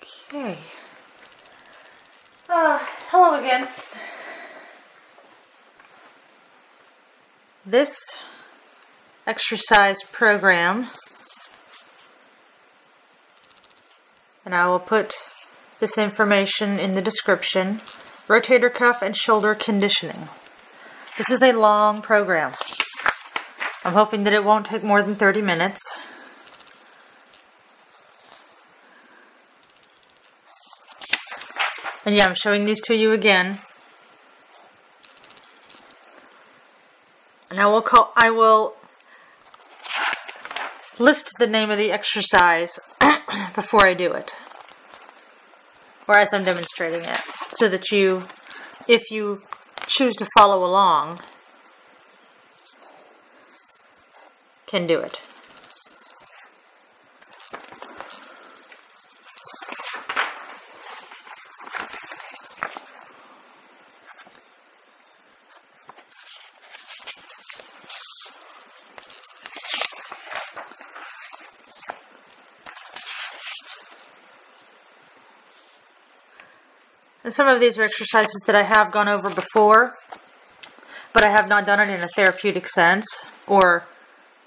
Okay. Hello again. This exercise program, and I will put this information in the description, rotator cuff and shoulder conditioning. This is a long program. I'm hoping that it won't take more than 30 minutes. And yeah, I'm showing these to you again. And I will list the name of the exercise before I do it, or as I'm demonstrating it, so that you, if you choose to follow along, can do it. And some of these are exercises that I have gone over before, but I have not done it in a therapeutic sense or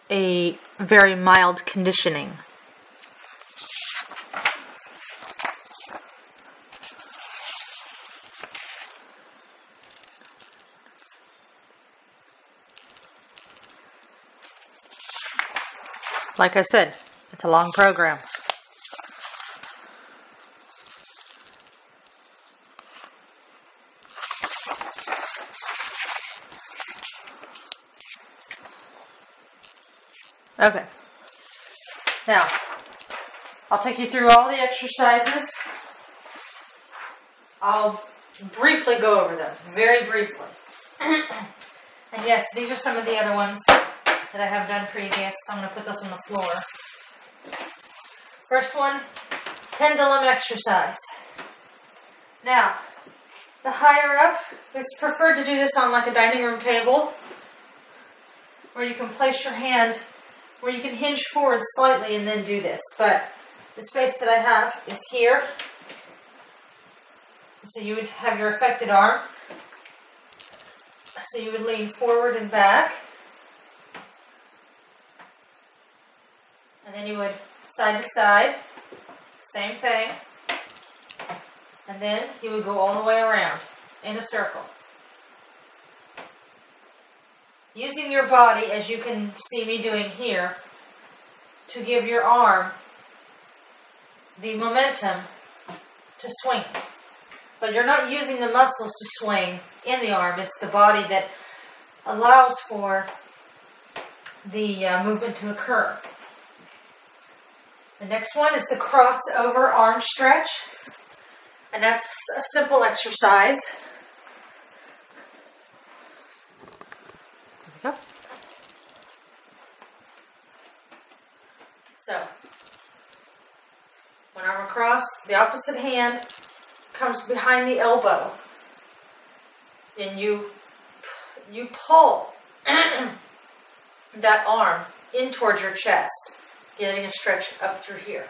a very mild conditioning. Like I said, it's a long program. Okay, now, I'll take you through all the exercises. I'll briefly go over them, very briefly. And yes, these are some of the other ones that I have done previous. I'm going to put those on the floor. First one, pendulum exercise. Now, the higher up, it's preferred to do this on like a dining room table, where you can place your hand where you can hinge forward slightly and then do this. But the space that I have is here. So you would have your affected arm. So you would lean forward and back. And then you would side to side. Same thing. And then you would go all the way around in a circle. Using your body, as you can see me doing here, to give your arm the momentum to swing. But you're not using the muscles to swing in the arm. It's the body that allows for the movement to occur. The next one is the crossover arm stretch. And that's a simple exercise. There we go. So, one arm across, the opposite hand comes behind the elbow. And you pull that arm in towards your chest, getting a stretch up through here.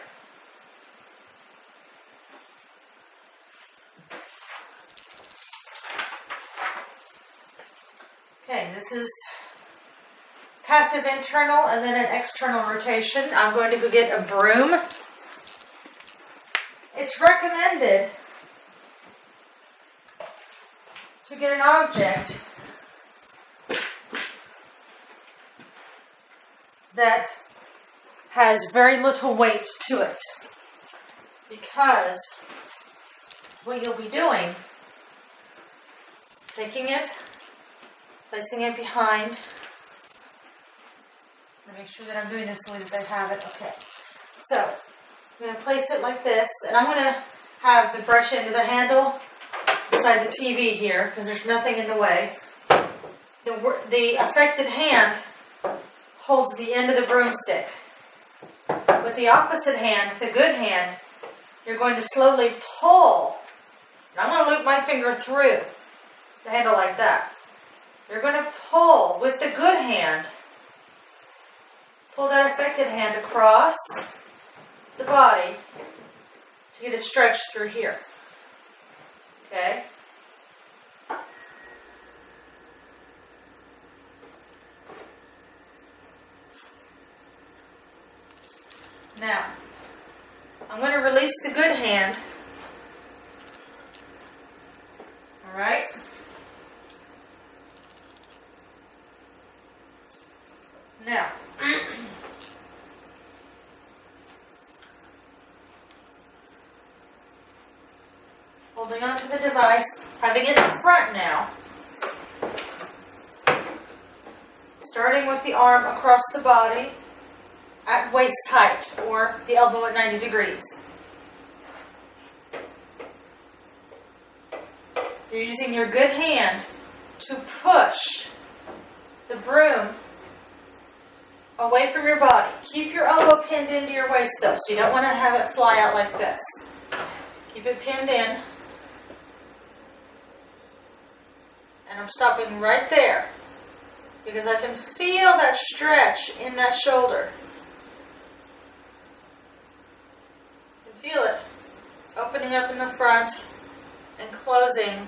Okay, this is passive internal and then an external rotation. I'm going to go get a broom. It's recommended to get an object that has very little weight to it, because what you'll be doing, taking it, placing it behind. Let me make sure that I'm doing this the way that they have it. Okay. So, I'm going to place it like this, and I'm going to have the brush end of the handle beside the TV here, because there's nothing in the way. The affected hand holds the end of the broomstick. With the opposite hand, the good hand, you're going to slowly pull. And I'm going to loop my finger through the handle like that. You're going to pull with the good hand. Pull that affected hand across the body to get a stretch through here. Okay? Now, I'm going to release the good hand. All right? Now, holding onto the device, having it in front now. Starting with the arm across the body at waist height, or the elbow at 90 degrees. You're using your good hand to push the broom away from your body. Keep your elbow pinned into your waist though, so you don't want to have it fly out like this. Keep it pinned in. And I'm stopping right there because I can feel that stretch in that shoulder. You can feel it opening up in the front and closing,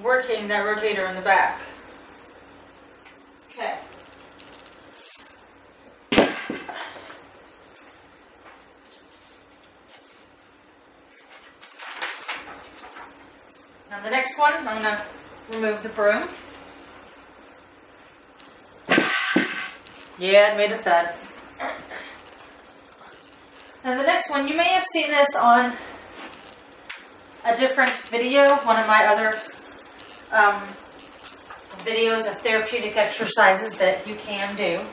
working that rotator in the back. Okay. Now the next one, I'm going to remove the broom. Yeah, it made a thud. Now the next one, you may have seen this on a different video, one of my other videos of therapeutic exercises that you can do.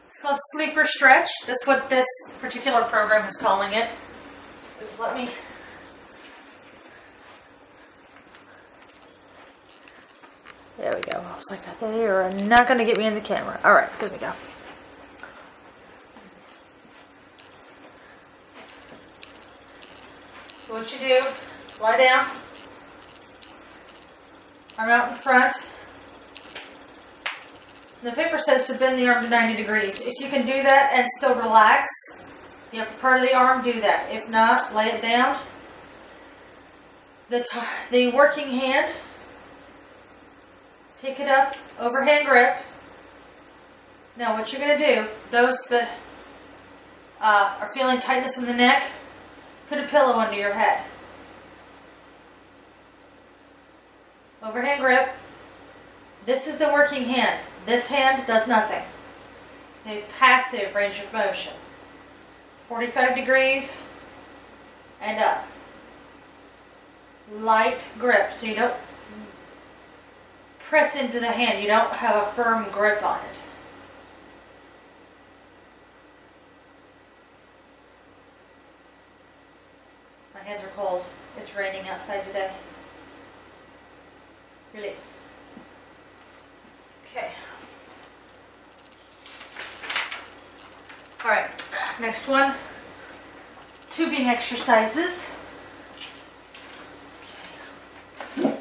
It's called sleeper stretch. That's what this particular program is calling it. Let me... There we go. I was like, you're not going to get me in the camera. All right, there we go. So what you do, lie down, arm out in front. The paper says to bend the arm to 90 degrees. If you can do that and still relax, the upper part of the arm, do that. If not, lay it down. The working hand, pick it up, overhand grip. Now what you're going to do, those that are feeling tightness in the neck, put a pillow under your head. Overhand grip. This is the working hand. This hand does nothing. It's a passive range of motion. 45 degrees and up. Light grip, so you don't press into the hand. You don't have a firm grip on it. My hands are cold. It's raining outside today. Release. Okay. All right. Next one. Tubing exercises. Okay.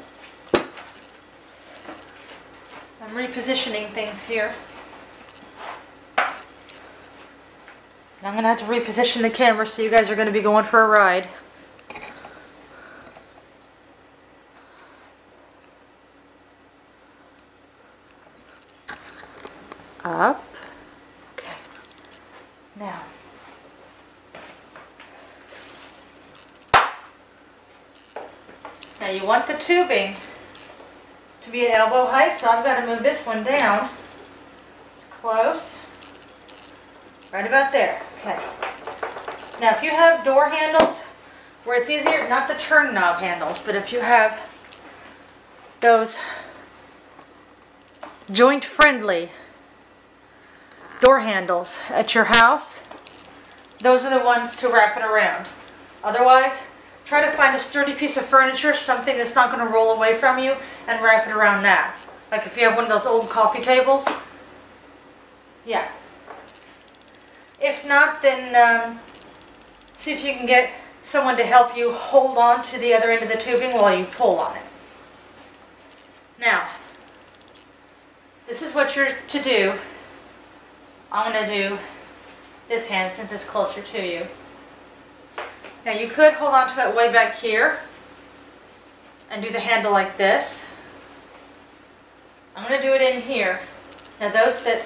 I'm repositioning things here. I'm going to have to reposition the camera, so you guys are going to be going for a ride. Up. Okay. Now. Now you want the tubing to be at elbow height, so I've got to move this one down. It's close. Right about there. Okay. Now if you have door handles where it's easier, not the turn knob handles, but if you have those joint friendly door handles at your house, those are the ones to wrap it around. Otherwise, try to find a sturdy piece of furniture, something that's not going to roll away from you, and wrap it around that. Like if you have one of those old coffee tables. Yeah. If not, then see if you can get someone to help you hold on to the other end of the tubing while you pull on it. Now, this is what you're to do. I'm going to do this hand since it's closer to you. Now you could hold on to it way back here and do the handle like this. I'm going to do it in here. Now those that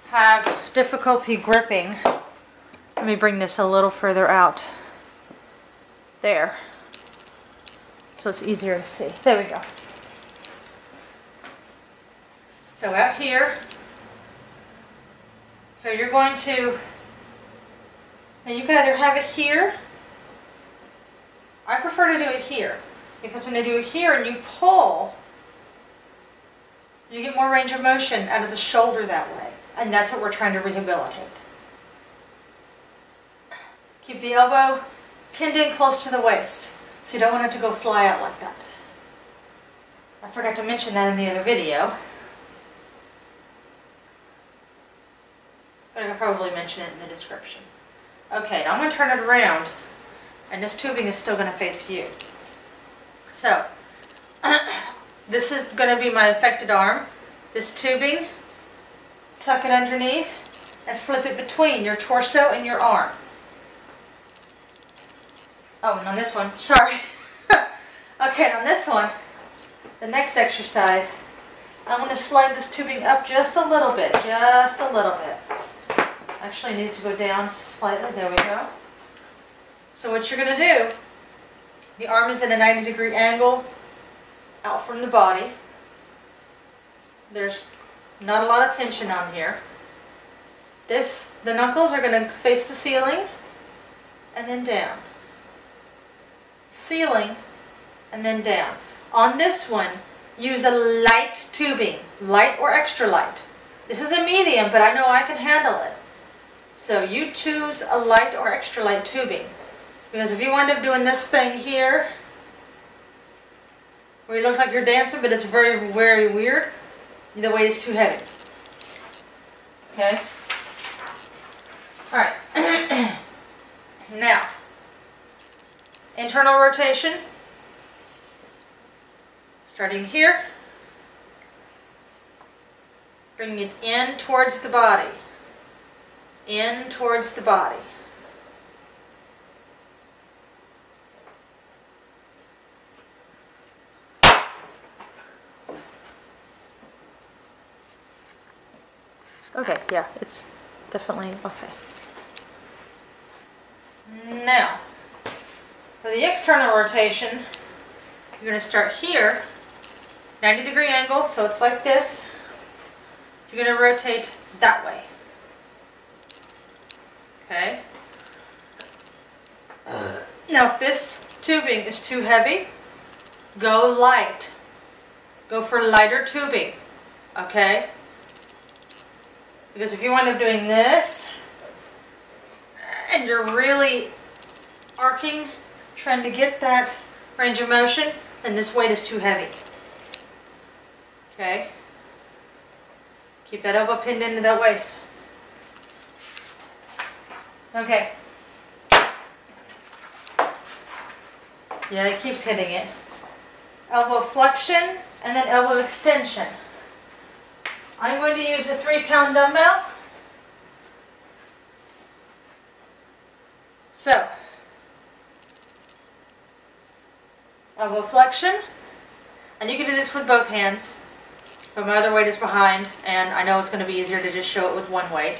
have difficulty gripping, let me bring this a little further out. There. So it's easier to see. There we go. So out here, so you're going to, and you can either have it here. I prefer to do it here because when I do it here and you pull, you get more range of motion out of the shoulder that way. And that's what we're trying to rehabilitate. Keep the elbow pinned in close to the waist, so you don't want it to go fly out like that. I forgot to mention that in the other video, but I could probably mention it in the description. Okay, now I'm going to turn it around, and this tubing is still going to face you. So, this is going to be my affected arm. This tubing, tuck it underneath, and slip it between your torso and your arm. Oh, and on this one, sorry. Okay, on this one, the next exercise, I'm going to slide this tubing up just a little bit, Actually, it needs to go down slightly, there we go. So what you're going to do, the arm is at a 90-degree angle out from the body. There's not a lot of tension on here. The knuckles are going to face the ceiling and then down. Ceiling and then down. On this one, use a light tubing, light or extra light. This is a medium, but I know I can handle it. So you choose a light or extra light tubing. Because if you wind up doing this thing here, where you look like you're dancing, but it's very, very weird, the weight is too heavy. Okay? Alright. Now, internal rotation. Starting here. Bringing it in towards the body. In towards the body. Okay, yeah, it's definitely okay. Now, for the external rotation, you're going to start here, 90-degree angle, so it's like this. You're going to rotate that way. Okay? Now, if this tubing is too heavy, go light. Go for lighter tubing. Okay? Because if you wind up doing this, and you're really arcing, trying to get that range of motion, then this weight is too heavy. Okay? Keep that elbow pinned into that waist. Okay. Yeah, it keeps hitting it. Elbow flexion and then elbow extension. I'm going to use a 3-pound dumbbell. So, elbow flexion, and you can do this with both hands, but my other weight is behind, and I know it's going to be easier to just show it with one weight.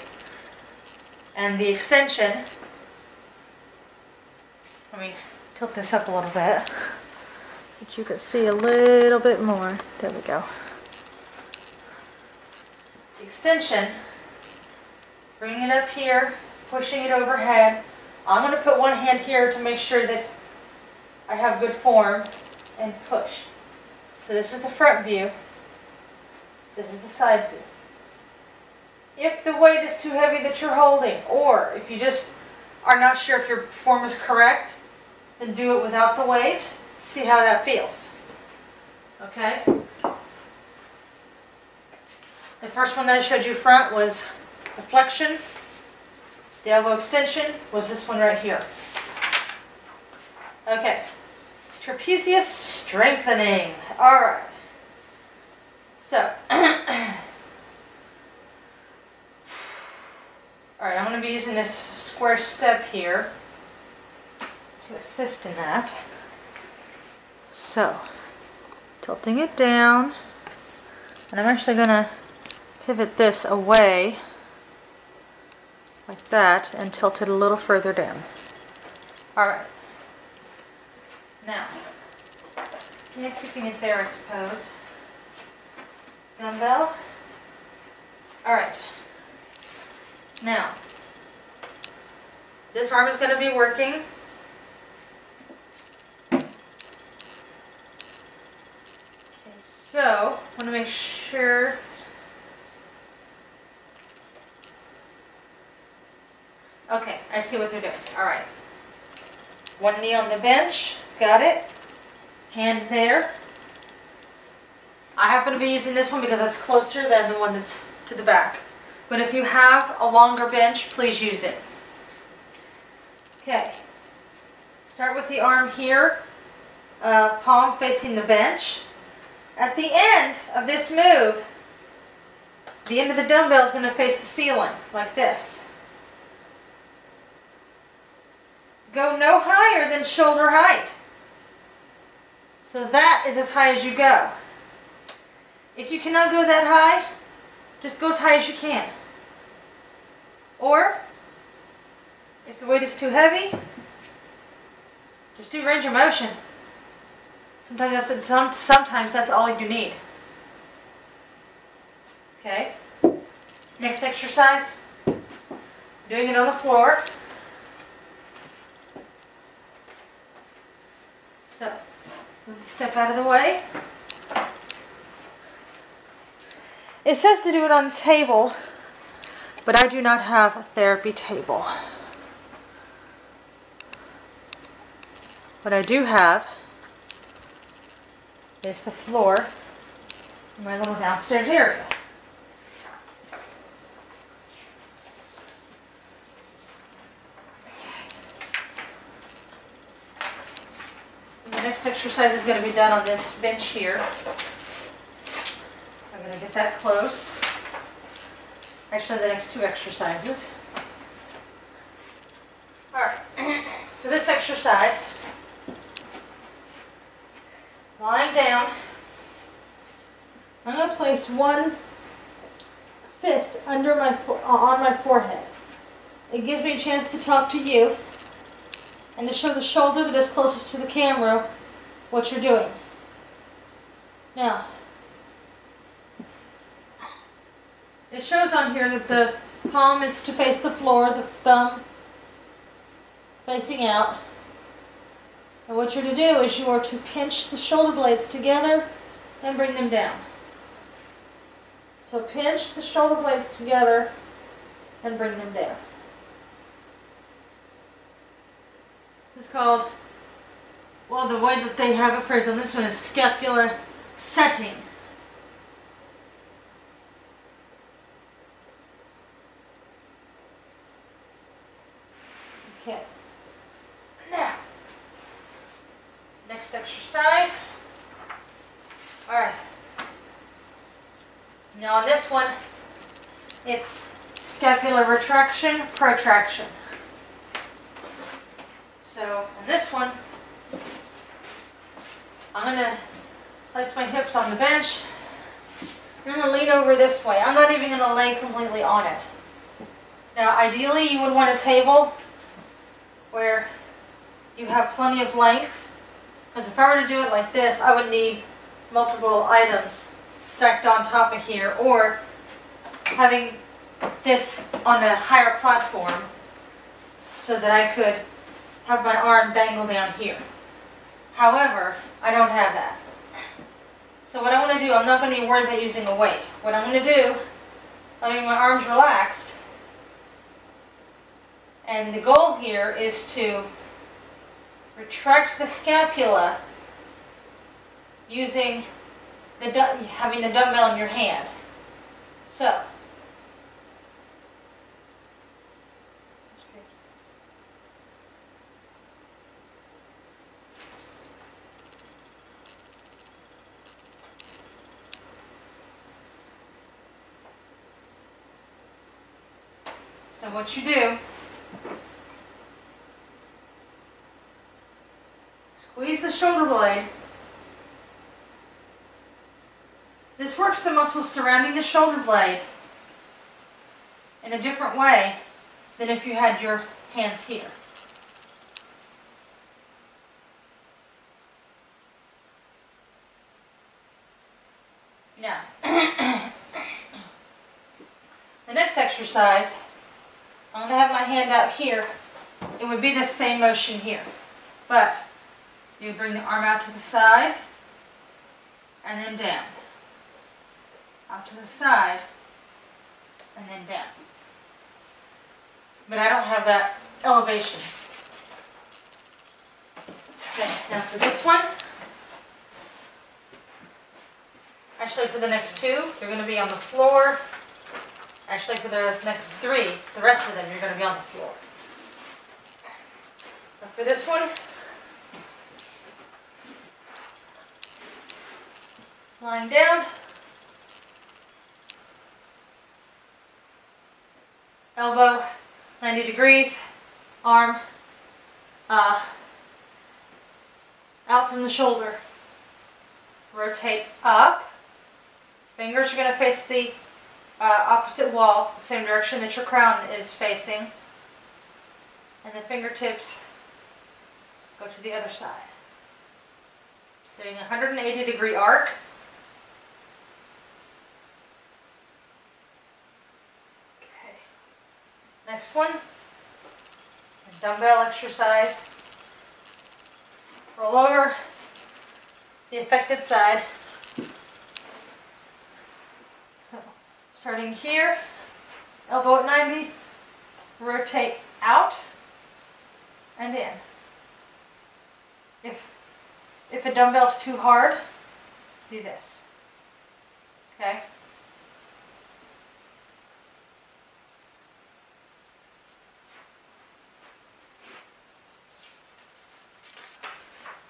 And the extension, let me tilt this up a little bit, so that you can see a little bit more. There we go. The extension, bringing it up here, pushing it overhead. I'm going to put one hand here to make sure that I have good form, and push. So this is the front view. This is the side view. If the weight is too heavy that you're holding, or if you just are not sure if your form is correct, then do it without the weight. See how that feels. Okay? The first one that I showed you front was the flexion. The elbow extension was this one right here. Okay. Trapezius strengthening. Alright. So. Alright. Alright, I'm going to be using this square step here to assist in that. So, tilting it down, and I'm actually going to pivot this away like that and tilt it a little further down. Alright. Now, yeah, keeping it there, I suppose. Dumbbell. Alright. Now, this arm is going to be working. Okay, so, I want to make sure. Okay, I see what they're doing. Alright. One knee on the bench. Got it. Hand there. I happen to be using this one because it's closer than the one that's to the back. But if you have a longer bench, please use it. Okay. Start with the arm here. Palm facing the bench. At the end of this move, the end of the dumbbell is going to face the ceiling, like this. Go no higher than shoulder height. So that is as high as you go. If you cannot go that high, just go as high as you can. Or, if the weight is too heavy, just do range of motion. Sometimes that's all you need. Okay. Next exercise. Doing it on the floor. So, move the step out of the way. It says to do it on the table, but I do not have a therapy table. What I do have is the floor in my little downstairs area. The next exercise is going to be done on this bench here. I'm going to get that close. Actually, the next two exercises. Alright, so this exercise, lying down, I'm going to place one fist under on my forehead. It gives me a chance to talk to you and to show the shoulder that is closest to the camera what you're doing. Now, it shows on here that the palm is to face the floor, the thumb facing out. And what you're to do is you are to pinch the shoulder blades together and bring them down. So pinch the shoulder blades together and bring them down. This is called, well, the way that they have it phrased on this one is scapula setting. Okay. Now, next exercise. Alright. Now on this one, it's scapular retraction, protraction. So on this one, I'm going to place my hips on the bench. I'm going to lean over this way. I'm not even going to lay completely on it. Now ideally you would want a table where you have plenty of length, because if I were to do it like this, I would need multiple items stacked on top of here, or having this on a higher platform so that I could have my arm dangle down here. However, I don't have that. So what I want to do, I'm not going to be worried about using a weight. What I'm going to do, I'm leaving my arms relaxed, and the goal here is to retract the scapula using having the dumbbell in your hand. So, So what you do, squeeze the shoulder blade. This works the muscles surrounding the shoulder blade in a different way than if you had your hands here. Now, the next exercise, I'm going to have my hand out here. It would be the same motion here, but you bring the arm out to the side and then down. Out to the side and then down. But I don't have that elevation. Okay, now for this one, actually for the next two, they're going to be on the floor. Actually for the next three, the rest of them, you're going to be on the floor. But for this one, lying down, elbow 90 degrees, arm out from the shoulder. Rotate up. Fingers are going to face the opposite wall, the same direction that your crown is facing. And the fingertips go to the other side. Doing a 180 degree arc. Okay. Next one, a dumbbell exercise. Roll over the affected side. So, starting here, elbow at 90, rotate out and in. If a dumbbell's too hard, do this. Okay?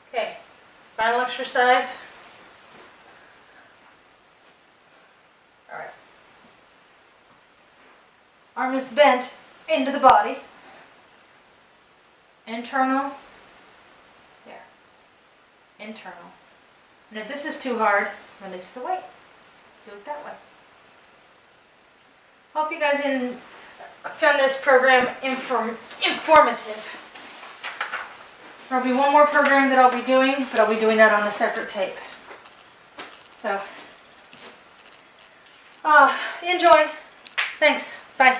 Okay, final exercise. All right. Arm is bent into the body. Internal. There. Internal. And if this is too hard, release the weight. Do it that way. Hope you guys found this program informative. There'll be one more program that I'll be doing, but I'll be doing that on a separate tape. So, enjoy. Thanks. Bye.